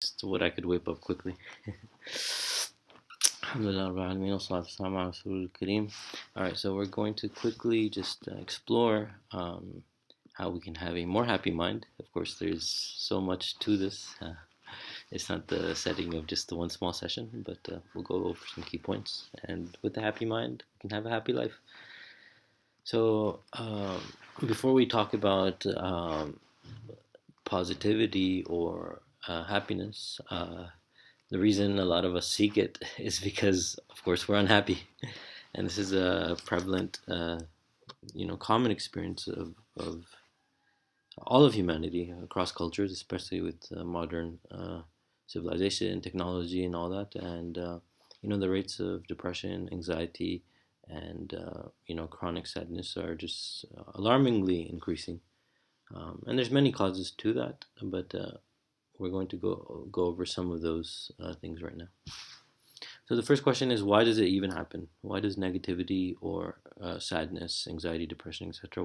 Just what I could whip up quickly. Alhamdulillah Rabbil Alameen, wassalatu wassalamu ala Rasulil Kareem. Alright, so we're going to quickly just explore how we can have a more happy mind. Of course, there's so much to this. It's not the setting of just the one small session, but we'll go over some key points. And with a happy mind, we can have a happy life. So, before we talk about positivity or happiness, the reason a lot of us seek it is because, of course, we're unhappy, and this is a prevalent, common experience of all of humanity across cultures, especially with modern civilization, technology, and all that. And the rates of depression, anxiety, and chronic sadness are just alarmingly increasing. And there's many causes to that, but we're going to go over some of those things right now. So the first question is, why does it even happen? Why does negativity or sadness, anxiety, depression, etc.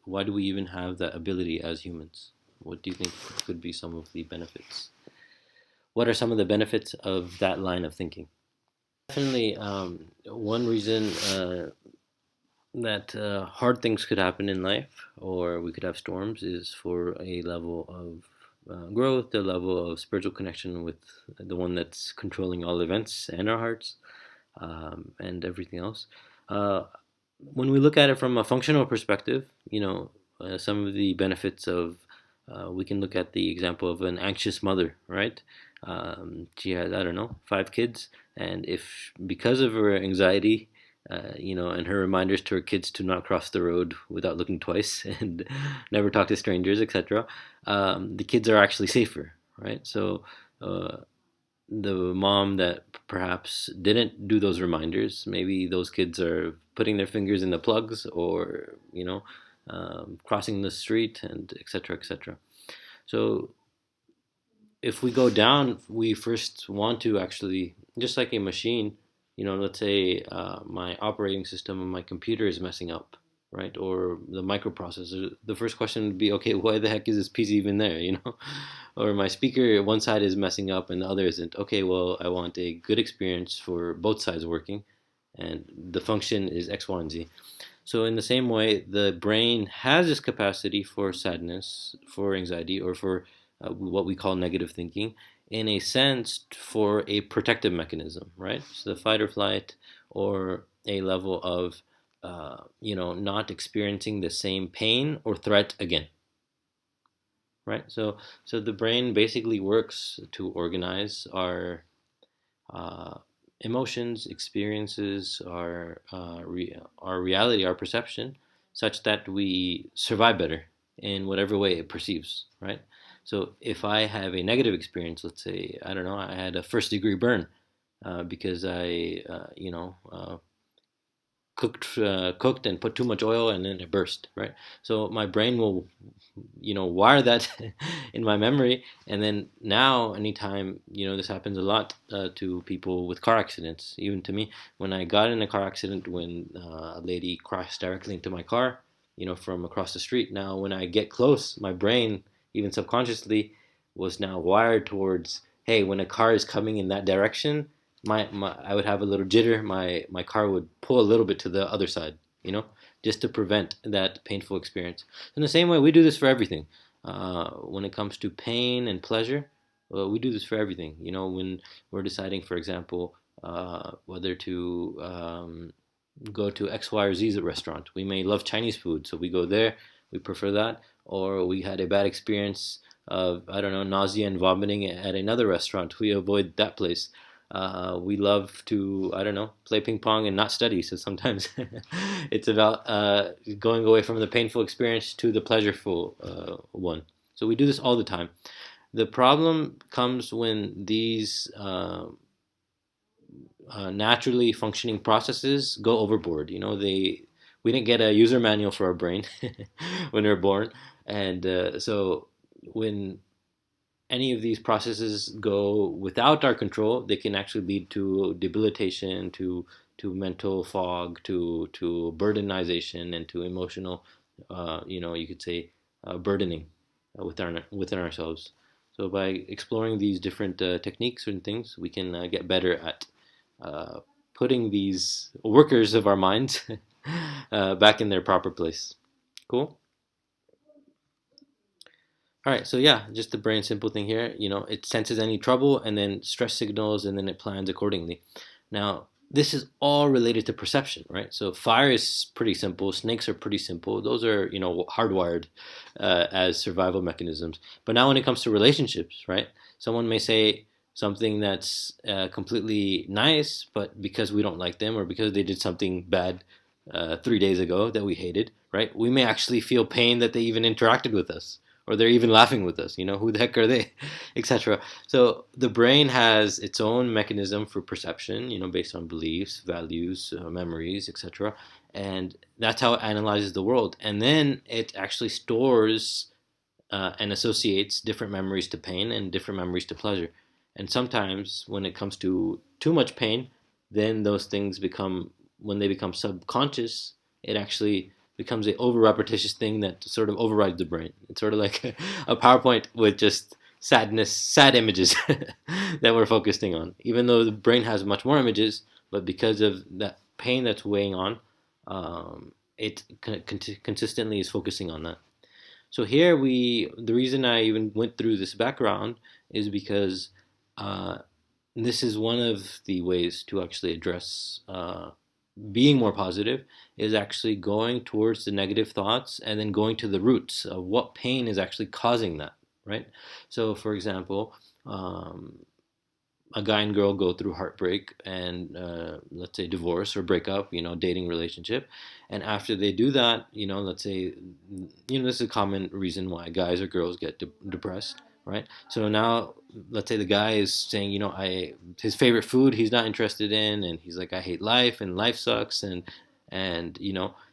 Why do we even have that ability as humans? What do you think could be some of the benefits? What are some of the benefits of that line of thinking? Definitely, one reason that hard things could happen in life, or we could have storms, is for a level of growth, a level of spiritual connection with the one that's controlling all events and our hearts, and everything else. Uh, when we look at it from a functional perspective, some of the benefits of we can look at the example of an anxious mother, right? She has, I don't know, 5 kids, and if because of her anxiety, and her reminders to her kids to not cross the road without looking twice and never talk to strangers, etc., the kids are actually safer, right? So uh, the mom that perhaps didn't do those reminders, maybe those kids are putting their fingers in the plugs, or crossing the street, and etc., etc. So if we go down, we first want to actually, just like a machine, let's say my operating system on my computer is messing up, right? Or the microprocessor. The first question would be, okay, why the heck is this PC even there, Or my speaker, one side is messing up and the other isn't. Okay, well, I want a good experience for both sides working, and the function is X, Y, and Z. So in the same way, the brain has this capacity for sadness, for anxiety, or for what we call negative thinking, in a sense for a protective mechanism, right? So the fight or flight, or a level of, not experiencing the same pain or threat again, right? So the brain basically works to organize our uh, emotions, experiences, our reality, our perception, such that we survive better in whatever way it perceives, right? So if I have a negative experience, let's say, I don't know, I had a first-degree burn because I, cooked and put too much oil and then it burst, right? So my brain will, wire that in my memory, and then now anytime, this happens a lot to people with car accidents, even to me, when I got in a car accident, when a lady crashed directly into my car, from across the street. Now when I get close, my brain, even subconsciously, was now wired towards, hey, when a car is coming in that direction, my I would have a little jitter. My car would pull a little bit to the other side, just to prevent that painful experience. In the same way, we do this for everything. When it comes to pain and pleasure, we do this for everything. When we're deciding, for example, whether to go to X, Y, or Z restaurant. We may love Chinese food, so we go there. We prefer that. Or we had a bad experience of, I don't know, nausea and vomiting at another restaurant. We avoid that place. We love to, I don't know, play ping pong and not study. So sometimes it's about going away from the painful experience to the pleasureful one. So we do this all the time. The problem comes when these naturally functioning processes go overboard. We didn't get a user manual for our brain when we were born, and so when any of these processes go without our control, they can actually lead to debilitation, to mental fog, to burdenization, and to emotional, you could say, burdening within ourselves. So by exploring these different techniques and things, we can get better at uh, putting these workers of our minds back in their proper place. Cool. All right, so yeah, just the brain simple thing here. It senses any trouble and then stress signals and then it plans accordingly. Now, this is all related to perception, right? So fire is pretty simple, snakes are pretty simple. Those are, hardwired as survival mechanisms. But now when it comes to relationships, right? Someone may say something that's completely nice, but because we don't like them or because they did something bad 3 days ago that we hated, right? We may actually feel pain that they even interacted with us or they're even laughing with us. Who the heck are they, etc. So the brain has its own mechanism for perception, based on beliefs, values, memories, etc. And that's how it analyzes the world. And then it actually stores and associates different memories to pain and different memories to pleasure. And sometimes when it comes to too much pain, then those things become, when they become subconscious, it actually becomes a over repetitious thing that sort of overrides the brain. It's sort of like a PowerPoint with just sad images that we're focusing on. Even though the brain has much more images, but because of that pain that's weighing on, it consistently is focusing on that. So here the reason I even went through this background is because uh, this is one of the ways to actually address being more positive is actually going towards the negative thoughts and then going to the roots of what pain is actually causing that, right? So, for example, a guy and girl go through heartbreak and let's say divorce or breakup, dating relationship, and after they do that, let's say, this is a common reason why guys or girls get depressed, right? So now let's say the guy is saying, his favorite food he's not interested in, and he's like, I hate life and life sucks, and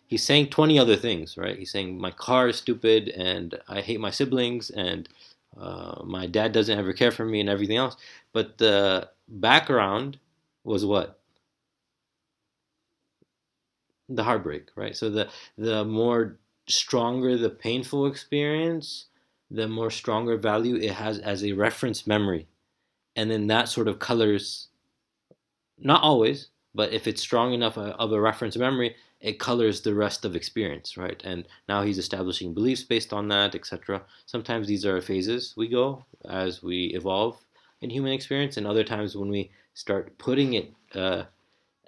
he's saying 20 other things, right? He's saying my car is stupid and I hate my siblings and my dad doesn't ever care for me and everything else. But the background was what? The heartbreak, right? So the more stronger the painful experience, the more stronger value it has as a reference memory. And then that sort of colors, not always, but if it's strong enough of a reference memory, it colors the rest of experience, right? And now he's establishing beliefs based on that, etc. Sometimes these are phases we go as we evolve in human experience, and other times when we start putting it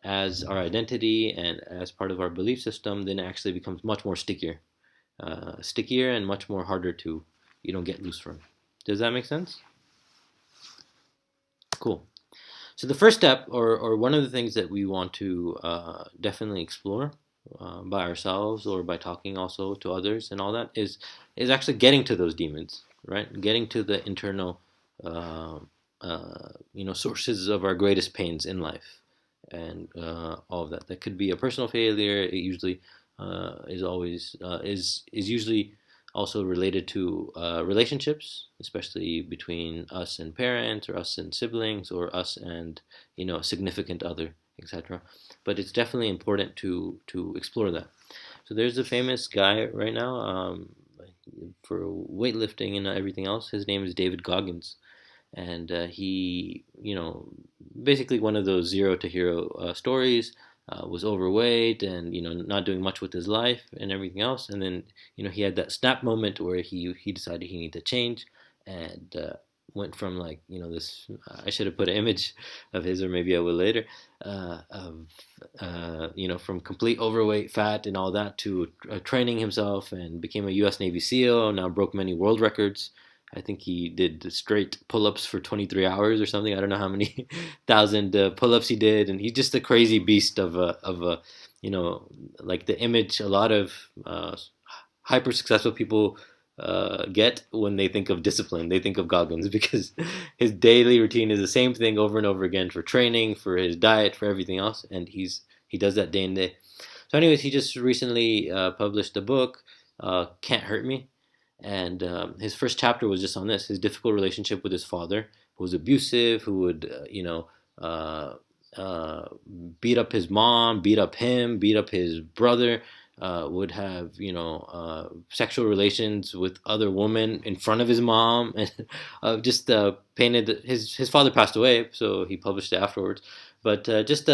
as our identity and as part of our belief system, then it actually becomes much more stickier and much more harder to get loose from. Does that make sense? Cool. So the first step, or one of the things that we want to definitely explore by ourselves or by talking also to others and all that is actually getting to those demons, right? Getting to the internal, sources of our greatest pains in life, and all of that. That could be a personal failure. It usually is always is usually also related to relationships, especially between us and parents, or us and siblings, or us and a significant other, etc. But it's definitely important to explore that. So there's a famous guy right now for weightlifting and everything else. His name is David Goggins, and he, basically one of those zero to hero stories. Was overweight and not doing much with his life and everything else, and then he had that snap moment where he decided he needed to change, and went from like this. I should have put an image of his, or maybe I will later. Of from complete overweight, fat, and all that to training himself and became a U.S. Navy SEAL. Now broke many world records. I think he did straight pull-ups for 23 hours or something. I don't know how many thousand pull-ups he did, and he's just a crazy beast of a like the image a lot of hyper successful people get when they think of discipline. They think of Goggins because his daily routine is the same thing over and over again for training, for his diet, for everything else, and he does that day and day. So, anyways, he just recently published a book, "Can't Hurt Me." And his first chapter was just on this: his difficult relationship with his father, who was abusive, who would, uh, beat up his mom, beat up him, beat up his brother, would have sexual relations with other women in front of his mom, and just painted his father passed away, so he published it afterwards. But just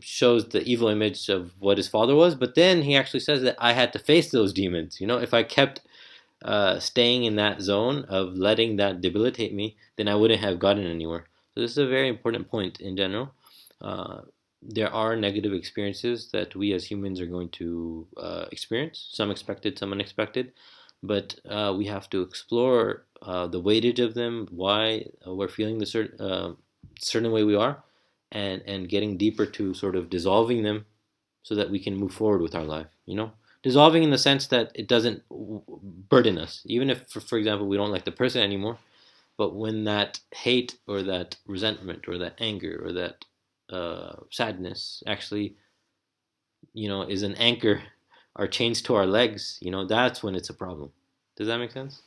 shows the evil image of what his father was. But then he actually says that I had to face those demons. If I kept staying in that zone of letting that debilitate me, then I wouldn't have gotten anywhere. So this is a very important point in general. Uh, there are negative experiences that we as humans are going to experience, some expected, some unexpected, but we have to explore the weightage of them, why we're feeling the certain way we are, and getting deeper to sort of dissolving them so that we can move forward with our life. Dissolving in the sense that it doesn't burden us, even if, for example, we don't like the person anymore. But when that hate or that resentment or that anger or that sadness actually, is an anchor or chains to our legs, that's when it's a problem. Does that make sense?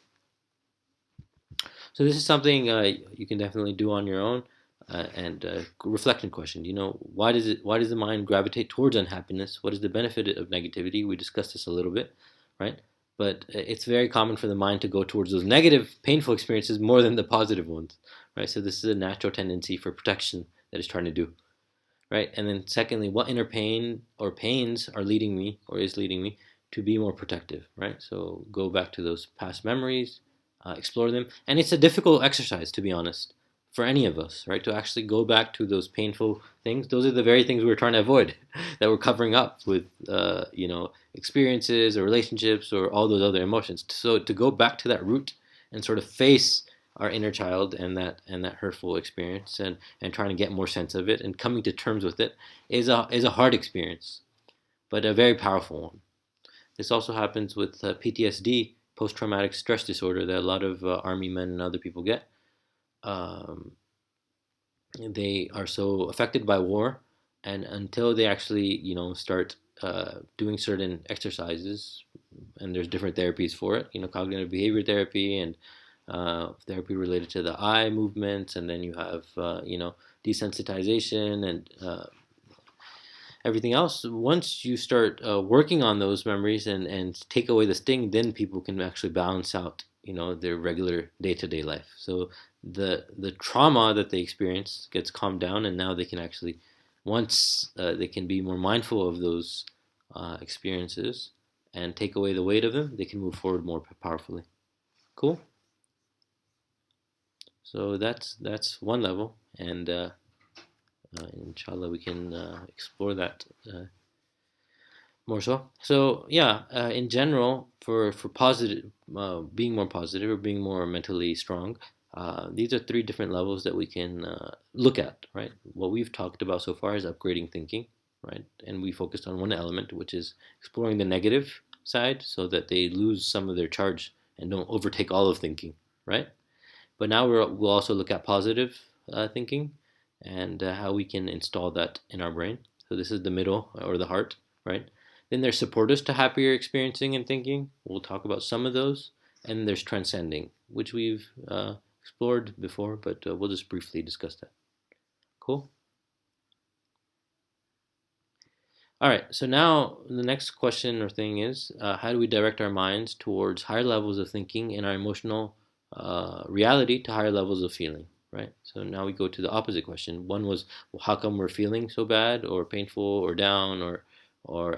So this is something you can definitely do on your own, and reflection question. Why does the mind gravitate towards unhappiness? What is the benefit of negativity? We discussed this a little bit, right? But it's very common for the mind to go towards those negative, painful experiences more than the positive ones, right? So this is a natural tendency for protection that it's trying to do, right? And then secondly, what inner pain or pains are leading me or is leading me to be more protective, right? So go back to those past memories, explore them. And it's a difficult exercise, to be honest, for any of us, right? To actually go back to those painful things. Those are the very things we're trying to avoid, that we're covering up with, experiences or relationships or all those other emotions. So to go back to that root and sort of face our inner child and that hurtful experience, and trying to get more sense of it and coming to terms with it is a hard experience, but a very powerful one. This also happens with PTSD, post-traumatic stress disorder, that a lot of army men and other people get. Um, they are so affected by war, and until they actually, start doing certain exercises, and there's different therapies for it, cognitive behavior therapy and therapy related to the eye movements, and then you have, desensitization and everything else. Once you start working on those memories and take away the sting, then people can actually balance out, their regular day-to-day life. So the trauma that they experience gets calmed down, and now they can actually, once they can be more mindful of those experiences and take away the weight of them, they can move forward more powerfully. Cool. So that's one level, and inshallah we can explore that more so. So yeah, in general, for positive, being more positive or being more mentally strong, these are three different levels that we can look at, right? What we've talked about so far is upgrading thinking, right? And we focused on one element, which is exploring the negative side so that they lose some of their charge and don't overtake all of thinking, right? But now we'll also look at positive thinking and how we can install that in our brain. So this is the middle or the heart, right? Then there's supporters to happier experiencing and thinking. We'll talk about some of those. And there's transcending, which we've explored before, but we'll just briefly discuss that. Cool? All right, so now the next question or thing is, how do we direct our minds towards higher levels of thinking in our emotional reality to higher levels of feeling, right? So now we go to the opposite question. One was, well, how come we're feeling so bad or painful or down or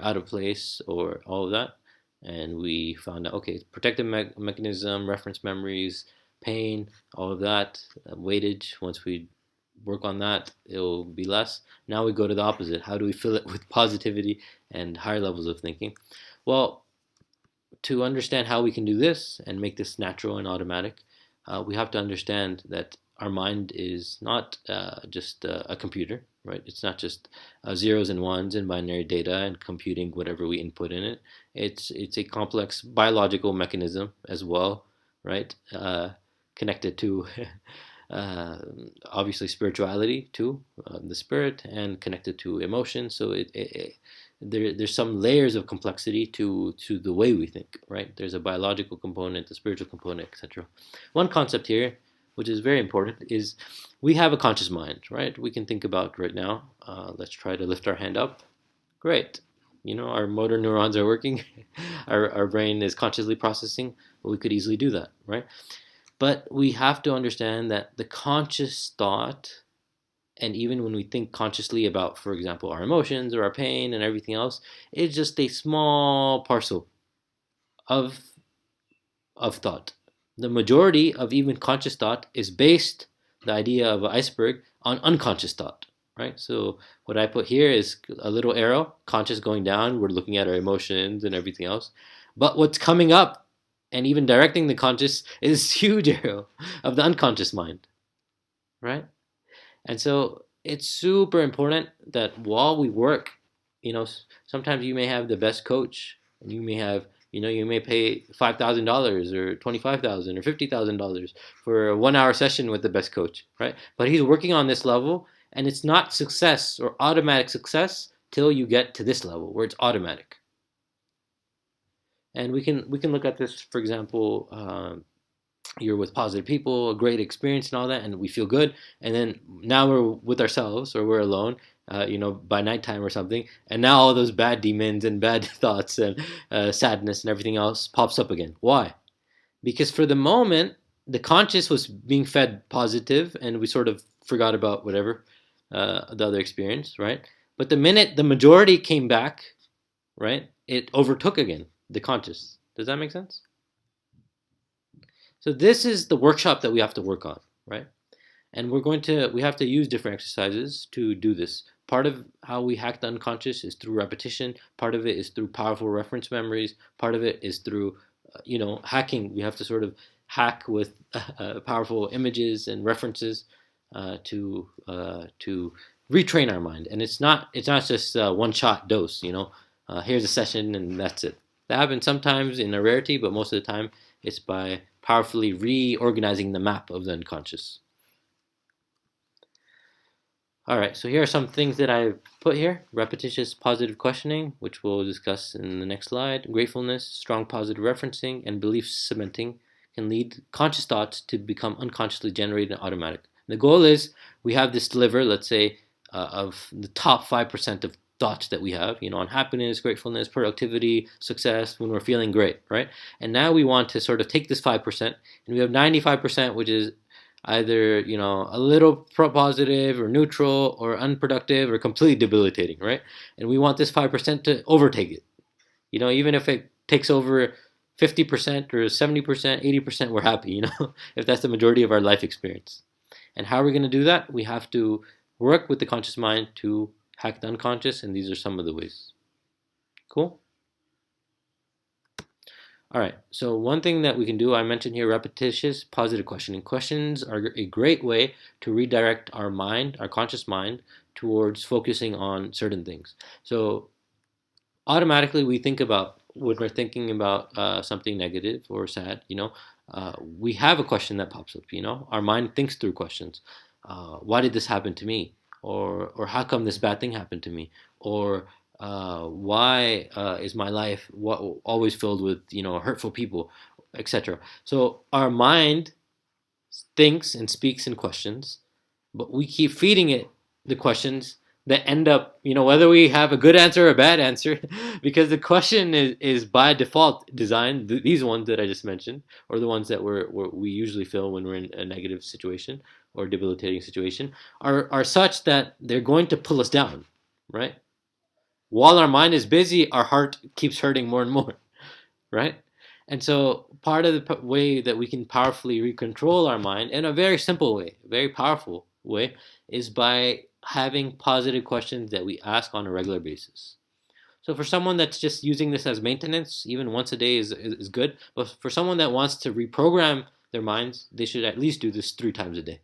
out of place or all of that? And we found out, okay, protective mechanism, reference memories, pain, all of that, weightage. Once we work on that, it'll be less. Now we go to the opposite. How do we fill it with positivity and higher levels of thinking? Well, to understand how we can do this and make this natural and automatic, we have to understand that our mind is not just a computer, right? It's not just zeros and ones and binary data and computing whatever we input in it. It's a complex biological mechanism as well, right? Connected to uh, obviously spirituality too, the spirit, and connected to emotion. So there's some layers of complexity to the way we think, right? There's a biological component, a spiritual component, etc. One concept here, which is very important, is we have a conscious mind, right? We can think about right now. Let's try to lift our hand up. Great. our motor neurons are working, our brain is consciously processing, we could easily do that, right? But we have to understand that the conscious thought, and even when we think consciously about, for example, our emotions or our pain and everything else, it's just a small parcel of thought. The majority of even conscious thought is based, the idea of an iceberg, on unconscious thought, right? So what I put here is a little arrow, conscious going down. We're looking at our emotions and everything else. But what's coming up and even directing the conscious is huge arrow of the unconscious mind, right? And so it's super important that while we work, sometimes you may have the best coach, and you may have, you may pay $5,000 or 25,000 or $50,000 for a 1 hour session with the best coach, right? But he's working on this level, and it's not success or automatic success till you get to this level where it's automatic. And we can look at this, for example. You're with positive people, a great experience and all that, and we feel good. And then now we're with ourselves, or we're alone, by nighttime or something. And now all those bad demons and bad thoughts and sadness and everything else pops up again. Why? Because for the moment, the conscious was being fed positive, and we sort of forgot about whatever the other experience, right? But the minute the majority came back, right, it overtook again the conscious. Does that make sense? So this is the workshop that we have to work on, right? And we have to use different exercises to do this. Part of how we hack the unconscious is through repetition. Part of it is through powerful reference memories. Part of it is through, hacking. We have to sort of hack with powerful images and references to retrain our mind. And it's not just one shot dose. Here's a session and that's it. That happens sometimes in a rarity, but most of the time it's by powerfully reorganizing the map of the unconscious. All right, so here are some things that I've put here. Repetitious positive questioning, which we'll discuss in the next slide. Gratefulness, strong positive referencing, and belief cementing can lead conscious thoughts to become unconsciously generated and automatic. And the goal is we have this sliver, let's say, of the top 5% of thoughts that we have, on happiness, gratefulness, productivity, success, when we're feeling great, right? And now we want to sort of take this 5%, and we have 95%, which is either, a little positive or neutral or unproductive or completely debilitating, right? And we want this 5% to overtake it. Even if it takes over 50% or 70%, 80%, we're happy, if that's the majority of our life experience. And how are we going to do that? We have to work with the conscious mind to hack the unconscious, and these are some of the ways. Cool? All right, so one thing that we can do, I mentioned here, repetitious positive questioning. Questions are a great way to redirect our mind, our conscious mind, towards focusing on certain things. So automatically we think about, when we're thinking about something negative or sad, we have a question that pops up, Our mind thinks through questions. Why did this happen to me? Or how come this bad thing happened to me? Or why is my life always filled with hurtful people, etc. So our mind thinks and speaks in questions, but we keep feeding it the questions that end up, whether we have a good answer or a bad answer, because the question is by default designed, these ones that I just mentioned, or the ones that we usually feel when we're in a negative situation or debilitating situation, are such that they're going to pull us down, right? While our mind is busy, our heart keeps hurting more and more, right? And so part of the way that we can powerfully recontrol our mind, in a very simple way, very powerful way, is by having positive questions that we ask on a regular basis. So for someone that's just using this as maintenance, even once a day is good. But for someone that wants to reprogram their minds, they should at least do this 3 times a day,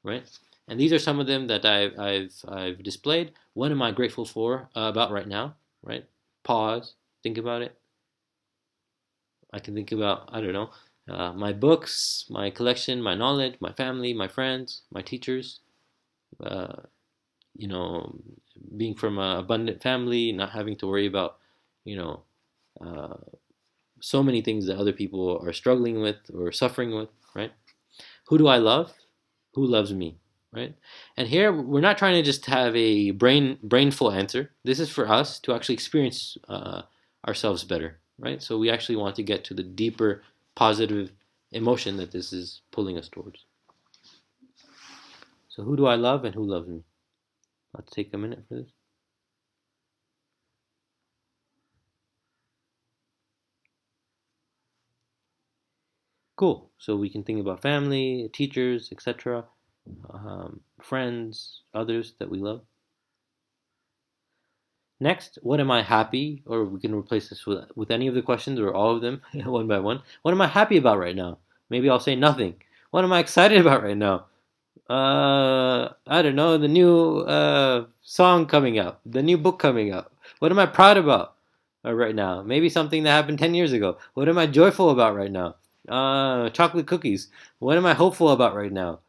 right? And these are some of them that I've displayed. What am I grateful for about right now, right? Pause, think about it. I can think about, I don't know, my books, my collection, my knowledge, my family, my friends, my teachers, uh, being from an abundant family, not having to worry about, you know, uh, so many things that other people are struggling with or suffering with, right? Who do I love? Who loves me, right? And here we're not trying to just have a brainful answer. This is for us to actually experience ourselves better, right? So we actually want to get to the deeper positive emotion that this is pulling us towards. So who do I love and who loves me? Let's take a minute for this. Cool. So we can think about family, teachers, etc., friends, others that we love. Next, what am I happy? Or we can replace this with any of the questions or all of them one by one. What am I happy about right now? Maybe I'll say nothing. What am I excited about right now? I don't know, the new song coming out, the new book coming out. What am I proud about right now? Maybe something that happened 10 years ago. What am I joyful about right now? Chocolate cookies. What am I hopeful about right now?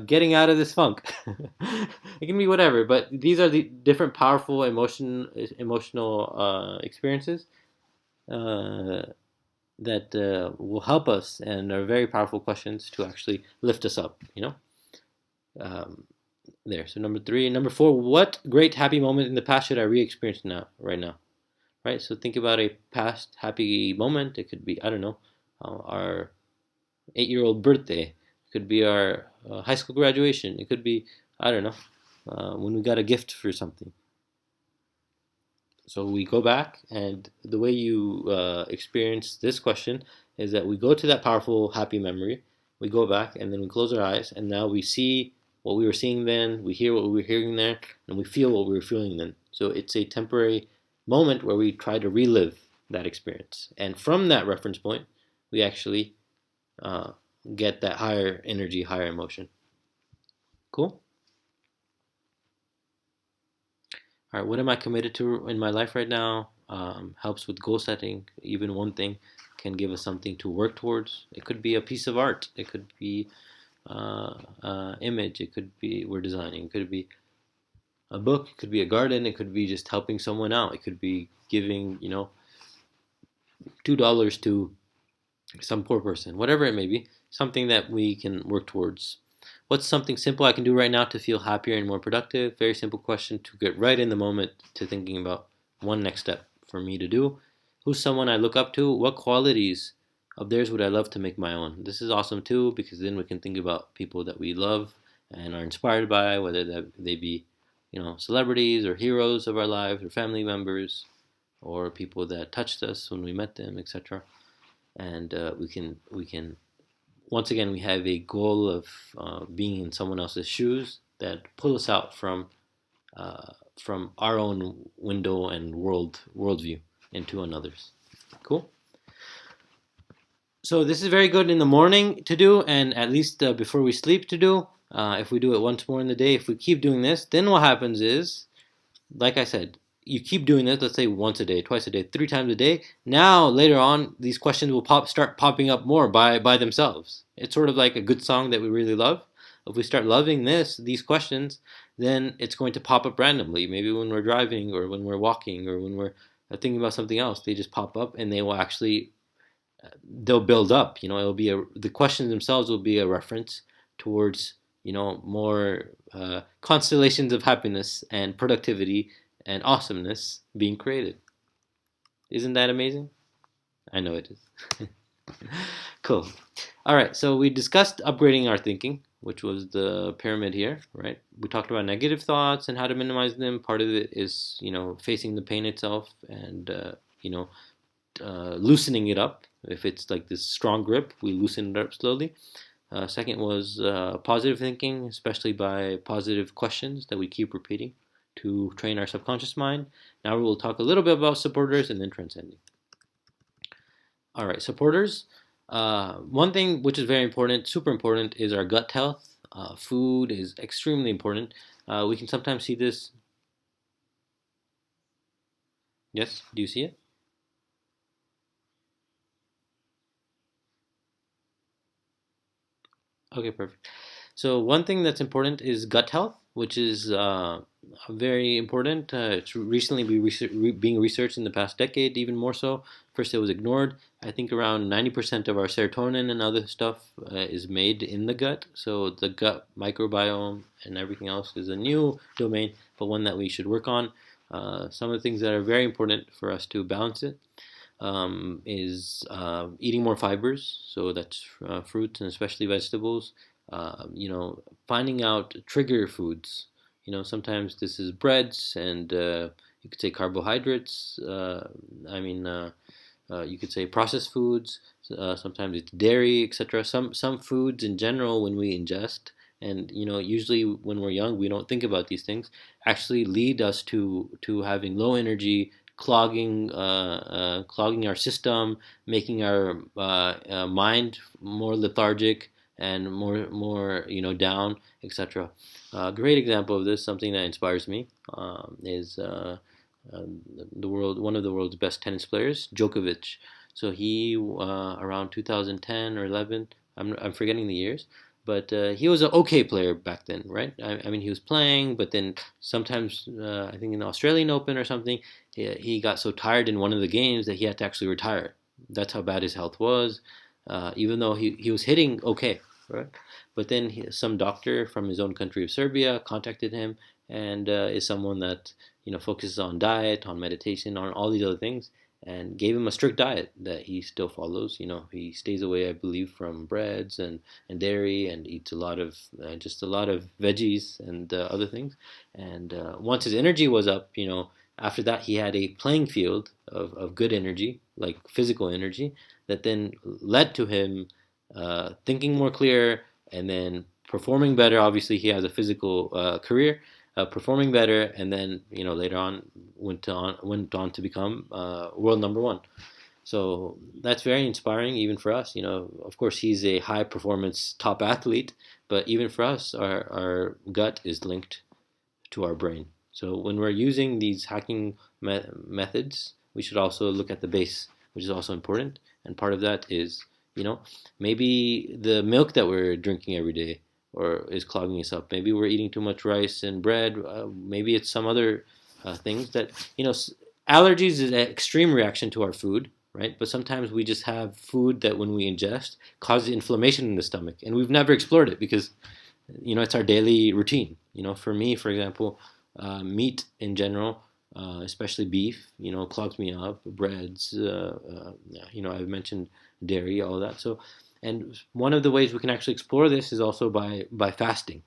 Getting out of this funk. It can be whatever, but these are the different powerful emotional experiences uh, that will help us and are very powerful questions to actually lift us up. Um, there. So number three, number four. What great happy moment in the past should I re-experience now, right now? Right. So think about a past happy moment. It could be, I don't know, our 8-year-old birthday. It could be our high school graduation. It could be, I don't know, when we got a gift for something. So we go back, and the way you experience this question is that we go to that powerful, happy memory. We go back, and then we close our eyes, and now we see what we were seeing then, we hear what we were hearing there, and we feel what we were feeling then. So it's a temporary moment where we try to relive that experience. And from that reference point, we actually uh, get that higher energy, higher emotion. Cool? All right, what am I committed to in my life right now? Helps with goal setting. Even one thing can give us something to work towards. It could be a piece of art. It could be image. It could be we're designing. It could be a book. It could be a garden. It could be just helping someone out. It could be giving $2 to some poor person. Whatever it may be, something that we can work towards. What's something simple I can do right now to feel happier and more productive? Very simple question to get right in the moment to thinking about one next step for me to do. Who's someone I look up to? What qualities of theirs would I love to make my own? This is awesome too because then we can think about people that we love and are inspired by, whether that they be, celebrities or heroes of our lives or family members or people that touched us when we met them, etc. And we can once again, we have a goal of being in someone else's shoes that pull us out from our own window and worldview into another's. Cool. So this is very good in the morning to do, and at least before we sleep to do. If we do it once more in the day, if we keep doing this, then what happens is, like I said, you keep doing this, let's say once a day, twice a day, 3 times a day. Now, later on, these questions will start popping up more by themselves. It's sort of like a good song that we really love. If we start loving these questions, then it's going to pop up randomly. Maybe when we're driving or when we're walking or when we're thinking about something else, they just pop up and they will actually, they'll build up. It'll be the questions themselves will be a reference towards, more constellations of happiness and productivity and awesomeness being created. Isn't that amazing? I know it is. Cool. All right, so we discussed upgrading our thinking, which was the pyramid here, right? We talked about negative thoughts and how to minimize them. Part of it is, facing the pain itself and, loosening it up. If it's like this strong grip, we loosen it up slowly. Second was positive thinking, especially by positive questions that we keep repeating to train our subconscious mind. Now we will talk a little bit about supporters and then transcending. All right, supporters. One thing which is very important, super important, is our gut health. Food is extremely important. We can sometimes see this. Yes, do you see it? Okay, perfect. So one thing that's important is gut health. which is very important. It's recently being researched in the past decade, even more so. First, it was ignored. I think around 90% of our serotonin and other stuff is made in the gut. So the gut microbiome and everything else is a new domain, but one that we should work on. Some of the things that are very important for us to balance it is eating more fibers. So that's fruits and especially vegetables. Finding out trigger foods. Sometimes this is breads and you could say carbohydrates. You could say processed foods. Sometimes it's dairy, etc. Some foods in general, when we ingest, and usually when we're young, we don't think about these things. Actually, lead us to having low energy, clogging our system, making our mind more lethargic and more down, etc. A great example of this, something that inspires me, is one of the world's best tennis players, Djokovic. So he around 2010 or 11, I'm forgetting the years, but he was an okay player back then, right? I mean, he was playing, but then sometimes I think in the Australian Open or something, he got so tired in one of the games that he had to actually retire. That's how bad his health was, even though he was hitting okay, right? But then some doctor from his own country of Serbia contacted him and is someone that focuses on diet, on meditation, on all these other things, and gave him a strict diet that he still follows. He stays away, I believe, from breads and dairy, and eats just a lot of veggies and other things. And once his energy was up, after that he had a playing field of good energy, like physical energy, that then led to him thinking more clear and then performing better. Obviously, he has a physical career, performing better, and then later on went on to become world number one. So that's very inspiring, even for us. Of course, he's a high performance top athlete, but even for us, our gut is linked to our brain. So when we're using these hacking methods, we should also look at the base, which is also important. And part of that is, maybe the milk that we're drinking every day or is clogging us up. Maybe we're eating too much rice and bread. Maybe it's some other things that, allergies is an extreme reaction to our food, right? But sometimes we just have food that when we ingest causes inflammation in the stomach, and we've never explored it because, it's our daily routine. For me, for example, meat in general, especially beef, clogs me up. Breads, I've mentioned dairy, all that. So, and one of the ways we can actually explore this is also by fasting.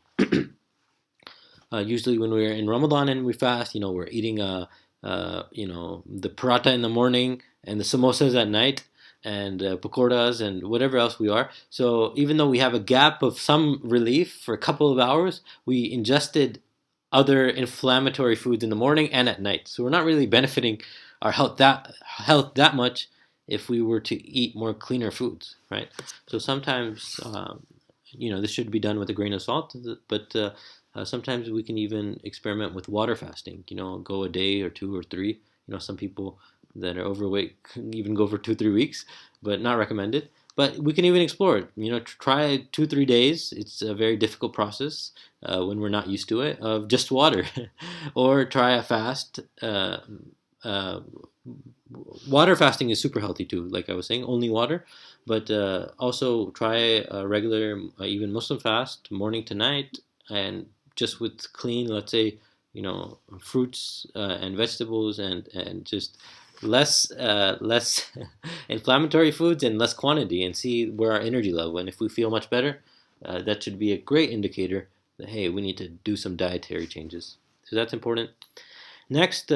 Usually, when we're in Ramadan and we fast, we're eating the paratha in the morning and the samosas at night and pakoras and whatever else we are. So even though we have a gap of some relief for a couple of hours, we ingested other inflammatory foods in the morning and at night. So we're not really benefiting our health that much if we were to eat more cleaner foods, right? So sometimes, this should be done with a grain of salt, but sometimes we can even experiment with water fasting. Go a day or two or three. Some people that are overweight can even go for 2-3 weeks, but not recommended. But we can even explore it. Try 2-3 days. It's a very difficult process when we're not used to it, of just water, or try a fast. Uh, Water fasting is super healthy too. Like I was saying, only water, but also try a regular, even Muslim fast, morning to night, and just with clean, let's say, fruits and vegetables, and just less inflammatory foods and less quantity, and see where our energy level. And if we feel much better, that should be a great indicator that, hey, we need to do some dietary changes. So that's important. Next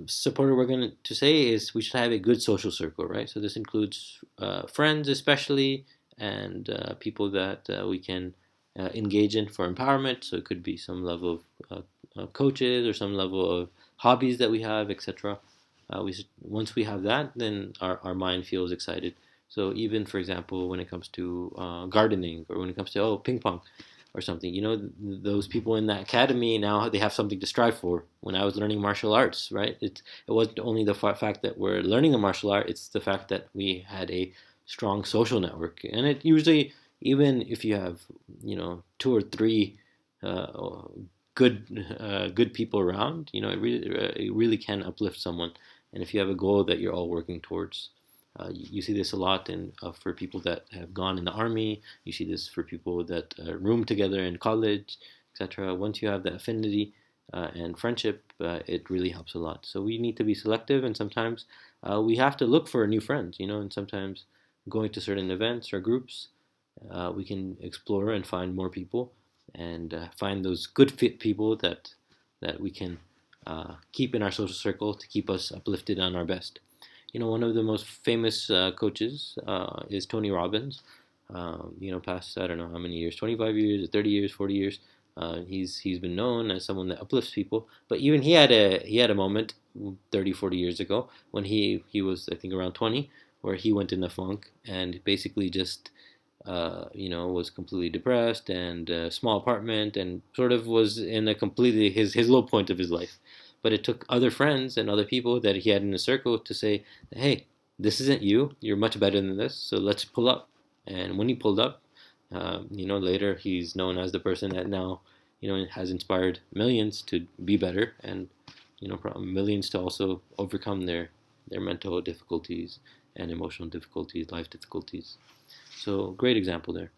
supporter we're going to say is we should have a good social circle, right? So this includes friends especially, and people that we can engage in for empowerment. So it could be some level of coaches or some level of hobbies that we have, etc. Once we have that, then our mind feels excited. So even, for example, when it comes to gardening, or when it comes to ping pong or something, those people in that academy, now they have something to strive for. When I was learning martial arts, right, it wasn't only the fact that we're learning a martial art, it's the fact that we had a strong social network. And it usually, even if you have 2 or 3 good people around, it really can uplift someone. And if you have a goal that you're all working towards, you see this a lot for people that have gone in the army. You see this for people that room together in college, etc. Once you have that affinity and friendship, it really helps a lot. So we need to be selective, and sometimes we have to look for new friends, and sometimes going to certain events or groups, we can explore and find more people and find those good fit people that we can keep in our social circle to keep us uplifted on our best. One of the most famous coaches is Tony Robbins. Past I don't know how many years, 25 years, 30 years, 40 years. He's been known as someone that uplifts people. But even he had a moment 30, 40 years ago when he was, I think, around 20, where he went in a funk and basically just was completely depressed and small apartment and sort of was in a completely his low point of his life. But it took other friends and other people that he had in his circle to say, "Hey, this isn't you. You're much better than this. So let's pull up." And when he pulled up, later he's known as the person that now, has inspired millions to be better and, millions to also overcome their mental difficulties and emotional difficulties, life difficulties. So great example there.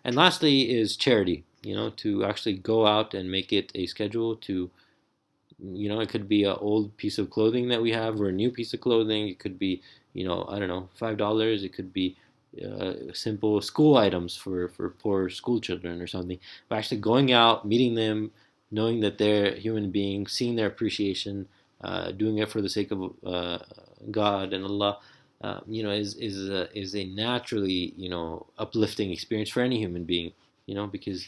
And lastly is charity. To actually go out and make it a schedule to, it could be an old piece of clothing that we have or a new piece of clothing. It could be, I don't know, $5. It could be simple school items for poor school children or something. But actually going out, meeting them, knowing that they're human beings, seeing their appreciation, doing it for the sake of God and Allah, is a naturally uplifting experience for any human being. Because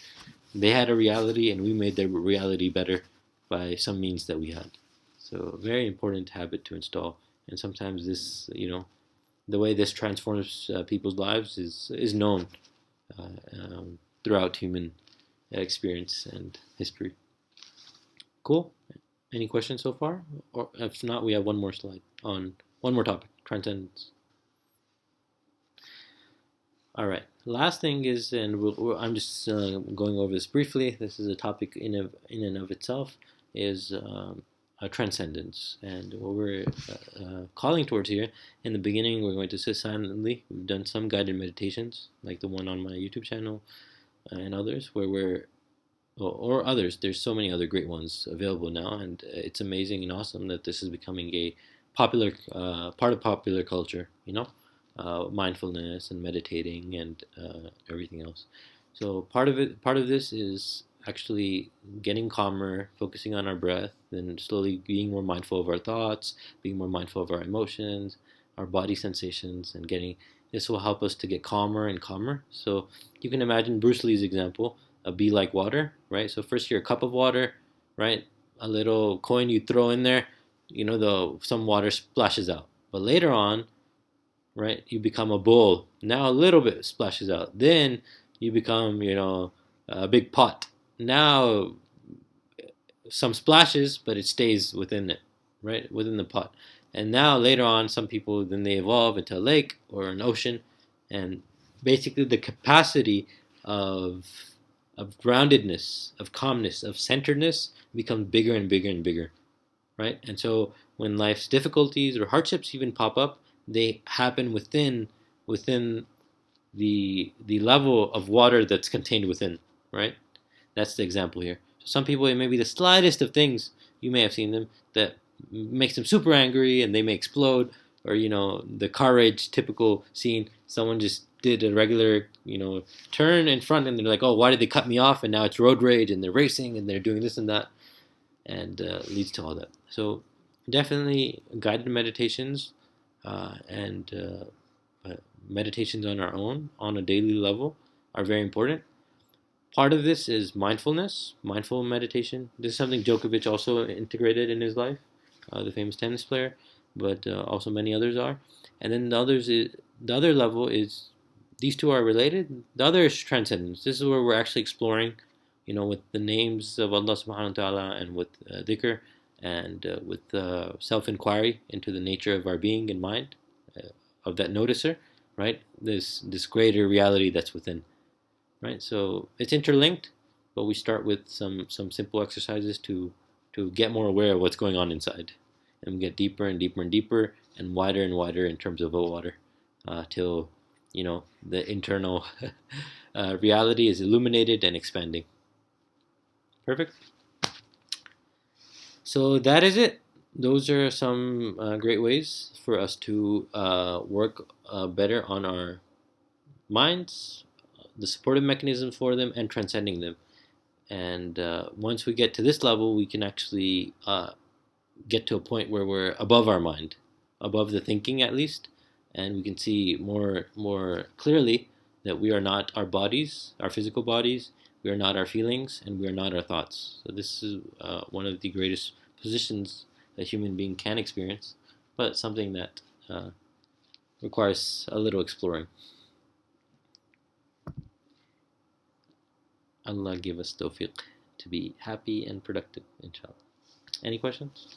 they had a reality and we made their reality better by some means that we had. So very important habit to install. And sometimes this, the way this transforms people's lives is known throughout human experience and history. Cool. Any questions so far? Or if not, we have one more slide on one more topic, transcendence. All right. Last thing is, and I'm just going over this briefly. This is a topic in and of itself, is transcendence. And what we're calling towards here, in the beginning, we're going to sit silently. We've done some guided meditations, like the one on my YouTube channel and others, where or others. There's so many other great ones available now, and it's amazing and awesome that this is becoming a popular part of popular culture. Mindfulness and meditating and everything else. So part of this is actually getting calmer, focusing on our breath, and slowly being more mindful of our thoughts, being more mindful of our emotions, our body sensations, and getting this will help us to get calmer and calmer. So you can imagine Bruce Lee's example, be like water, right? So first you're a cup of water, right? A little coin you throw in there, some water splashes out. But later on, right, you become a bowl. Now a little bit splashes out. Then you become, a big pot. Now some splashes, but it stays within it, right, within the pot. And now later on, some people then they evolve into a lake or an ocean, and basically the capacity of groundedness, of calmness, of centeredness becomes bigger and bigger and bigger, right? And so when life's difficulties or hardships even pop up, they happen within the level of water that's contained within, right? That's the example here. So some people, it may be the slightest of things, you may have seen them, that makes them super angry and they may explode, or the car rage typical scene. Someone just did a regular turn in front and they're like, oh, why did they cut me off? And now it's road rage and they're racing and they're doing this and that, and leads to all that. So definitely guided meditations and meditations on our own on a daily level are very important. Part of this is mindfulness, mindful meditation. This is something Djokovic also integrated in his life, the famous tennis player, but also many others are. And then the other level is, these two are related. The other is transcendence. This is where we're actually exploring, with the names of Allah subhanahu wa ta'ala and with dhikr and with self-inquiry into the nature of our being and mind, of that noticer, right? This greater reality that's within, right? So it's interlinked, but we start with some simple exercises to get more aware of what's going on inside, and we get deeper and deeper and deeper and wider in terms of water, till the internal reality is illuminated and expanding. Perfect. So that is it. Those are some great ways for us to work better on our minds, the supportive mechanisms for them, and transcending them. And once we get to this level, we can actually get to a point where we're above our mind, above the thinking at least, and we can see more clearly that we are not our bodies, our physical bodies. We are not our feelings, and we are not our thoughts. So this is one of the greatest positions a human being can experience, but something that requires a little exploring. Allah give us tawfiq to be happy and productive, inshallah. Any questions?